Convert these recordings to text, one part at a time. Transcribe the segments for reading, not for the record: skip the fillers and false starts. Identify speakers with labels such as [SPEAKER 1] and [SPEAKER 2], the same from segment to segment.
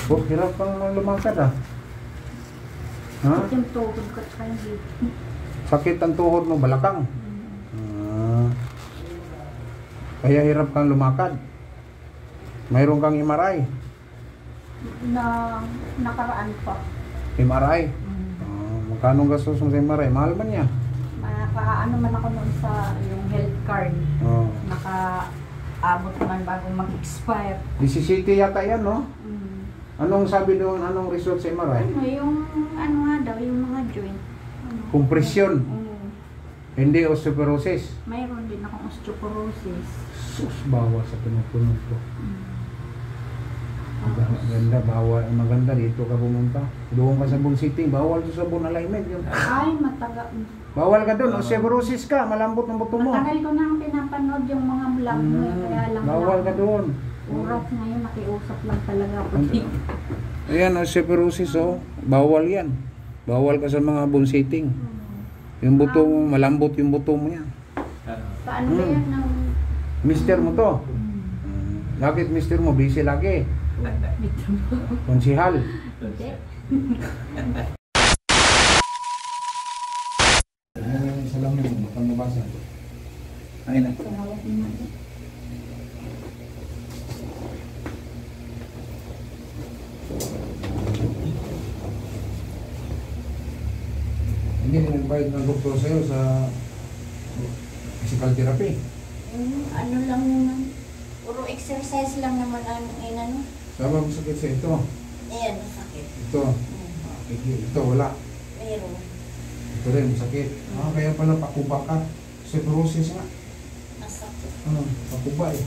[SPEAKER 1] Oh, hirap kang lumakad ah. Ha?
[SPEAKER 2] Yung tuhod ko tsaka yung hip.
[SPEAKER 1] Sakit ang tuhod mo, balakang. Kaya hirap kang lumakad. Mayroon kang MRI.
[SPEAKER 2] Na nakaraan pa.
[SPEAKER 1] MRI? Magkano gastos mo sa MRI? Mahal man yan.
[SPEAKER 2] Ano man ako noon sa yung health card.
[SPEAKER 1] Oh.
[SPEAKER 2] Naka-abot naman bago mag-expire.
[SPEAKER 1] 17 yata yan, no? Anong sabi doon? Anong result sa MRI?
[SPEAKER 2] Ano nga daw, yung mga joint.
[SPEAKER 1] Compression. Hindi osteoporosis.
[SPEAKER 2] Mayroon din akong osteoporosis.
[SPEAKER 1] Sus, bawal sa pinupunod ko. Maganda, bawal. Maganda dito ka pumunta. Doon ka sa Bone City, bawal sa bone alignment. Yun.
[SPEAKER 2] Ay, mataga.
[SPEAKER 1] Bawal ka doon, osteoporosis ka, malambot ng buto mo.
[SPEAKER 2] Matagal ko nang pinapanood yung mga vlog mo. Kaya lang
[SPEAKER 1] bawal ka doon.
[SPEAKER 2] Oras ngayon, nakiusap lang talaga ako.
[SPEAKER 1] Ayan, osteoporosis, oh. Bawal yan. Bawal ka sa mga bone setting. Yung buto mo, malambot yung buto mo yan.
[SPEAKER 2] Paano ba yan ng...
[SPEAKER 1] Mister mo to? Bakit mister mo? Busy lagi. Konsihal.
[SPEAKER 2] Hindi.
[SPEAKER 1] Isa lang yun, baka mabasa. Ay na. Hindi nagbayad ng doktor sa'yo sa physical therapy.
[SPEAKER 2] Ano lang naman. Puro exercise lang naman ang inano.
[SPEAKER 1] Saba mo sakit sa ito?
[SPEAKER 2] Ayan, masakit.
[SPEAKER 1] Ito? Ito wala?
[SPEAKER 2] Meron.
[SPEAKER 1] Ito rin, masakit. Kaya pala pakuba ka. Osteoporosis nga.
[SPEAKER 2] Masakit.
[SPEAKER 1] Pakuba eh.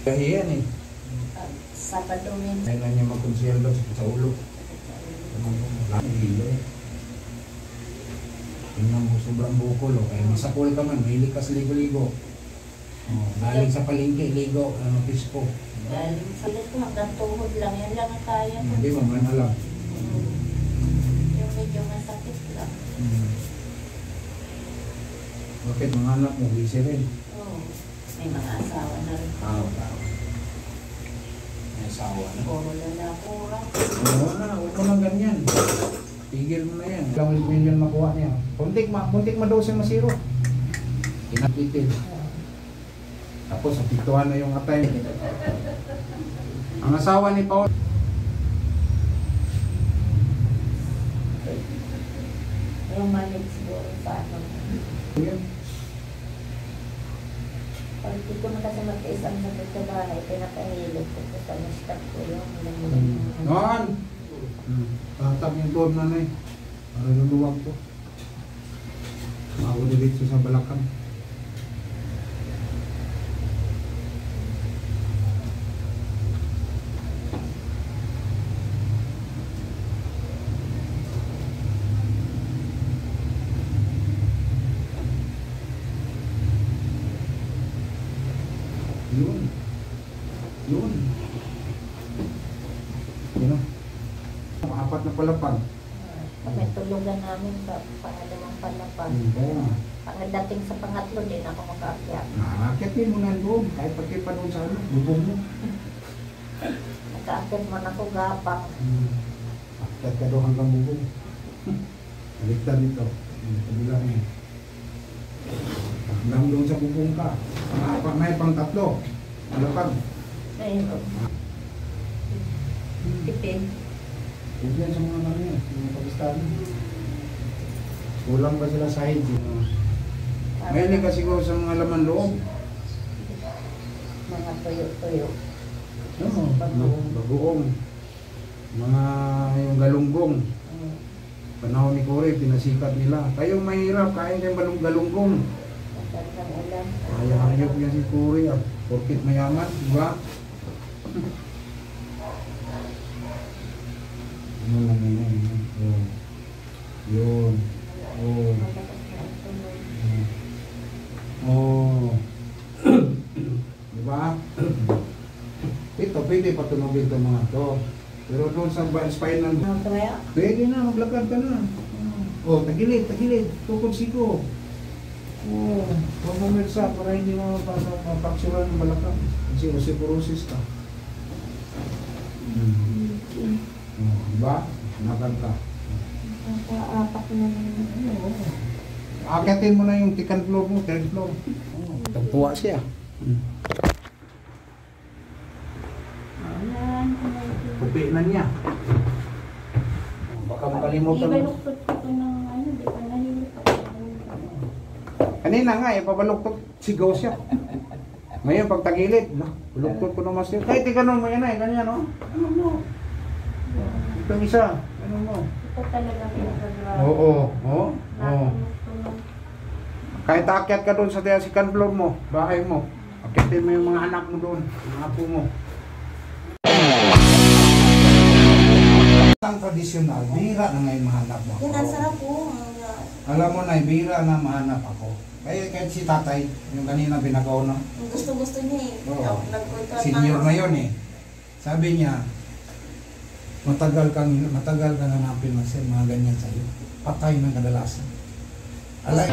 [SPEAKER 1] Kahiyan eh.
[SPEAKER 2] Sabado minsan.
[SPEAKER 1] Kailan niya magkonsel daw sa ulo. Wala ang hilo eh. Tingnan mo, sobrang bukol. Kaya masakol ka man, mahilig ka sa ligo-ligo. Galing sa palengke, ligo, pisko.
[SPEAKER 2] Galing sa lito, hanggang tuhod lang. Yan lang ang kaya.
[SPEAKER 1] Hindi mo, man alam.
[SPEAKER 2] Yung medyo masakit lang.
[SPEAKER 1] Bakit mga anak mo, busy rin?
[SPEAKER 2] Oo. May mga asawa na rin.
[SPEAKER 1] May asawa na.
[SPEAKER 2] Puro lalapura.
[SPEAKER 1] Huwag mo lang ganyan. Tigil mo na yan. Ilang million makuha niya. Puntik ma-dose masiro. Inapitin. Tapos apituhan na yung atay. Ang asawa ni Paul.
[SPEAKER 2] Yung manig siguro sa ano. Pag di ko na kasi mag-is ang sakit sa bahay, pinapahilip ko sa staff ko yung
[SPEAKER 1] Noon! Tatap yung doon na eh. Para luluwag ko. Mawala dito sa balakang. Yun. Yun. Yun o. Apat na palapag.
[SPEAKER 2] May tulugan namin sa pangalawang palapag. Pagdating sa pangatlo din ako makaakyat.
[SPEAKER 1] Nakakyatin mo na doon. Kahit pati pa doon sa ano, bubong mo.
[SPEAKER 2] Nakaakyat mo na ako gapang.
[SPEAKER 1] Akyat ka doon hanggang bubong. Baliktad dito. Kabila niya. Hanggang doon sa bubong ka. May pang tatlo. Palapag.
[SPEAKER 2] Mayroon. Tipid.
[SPEAKER 1] Huwag yan sa mga namin, mga Pakistani. Kulang ba sila sa hygiene? Mahilig ka siguro sa mga laman loob.
[SPEAKER 2] Mga tuyo-tuyo.
[SPEAKER 1] Oo, bagoong. Mga yung galunggong. Panahon ni Cory, pinasikat nila. Kayong mahirap, kain kayong galunggong.
[SPEAKER 2] Magandang ulan.
[SPEAKER 1] Kaya hayop yan si Cory. Porkit mayaman, diba? Ano lang yun? Yun. Diba? Ito, pwede patunogin itong mga to. Pero doon sa spinal, pwede na, maglakad ka na. Tagilid, tukod siko. Huwag mo pumirsa para hindi mo mapaksulan ng balakang. Kasi osteoporosis ka. Diba? Nagal ka.
[SPEAKER 2] Apat na naman.
[SPEAKER 1] Akitin mo na yung second floor mo, third floor. Tagpuwa siya. Pupi na niya. Baka makalimutan mo.
[SPEAKER 2] Ibaluktot ko ng ano, di pa nahilip ako.
[SPEAKER 1] Kanina nga, pabaluktot, sigaw siya. Ngayon, pag tagilid, baluktot ko naman siya. Kahit ikanon mo yan ay, ganyan, no? Ano mo? Itong isa, ano mo?
[SPEAKER 2] Ito talaga pinagawa.
[SPEAKER 1] Oo, oo, oo. Kahit akyat ka doon sa second floor mo, bahay mo, akyatin mo yung mga anak mo doon, mga apo mo. Ang tradisyonal, bihira na ngayon mahanap mo.
[SPEAKER 2] Yan, ang sarap po.
[SPEAKER 1] Alam mo na, bihira na mahanap ako. Kaya kahit si tatay, yung kanina binagaw na,
[SPEAKER 2] Gusto-gusto niya eh.
[SPEAKER 1] Oo.
[SPEAKER 2] Nagkwento
[SPEAKER 1] senior na yun eh. Sabi niya, matagal kang hanapin na mga ganyan sa'yo. Patay ng kadalasan. Alay.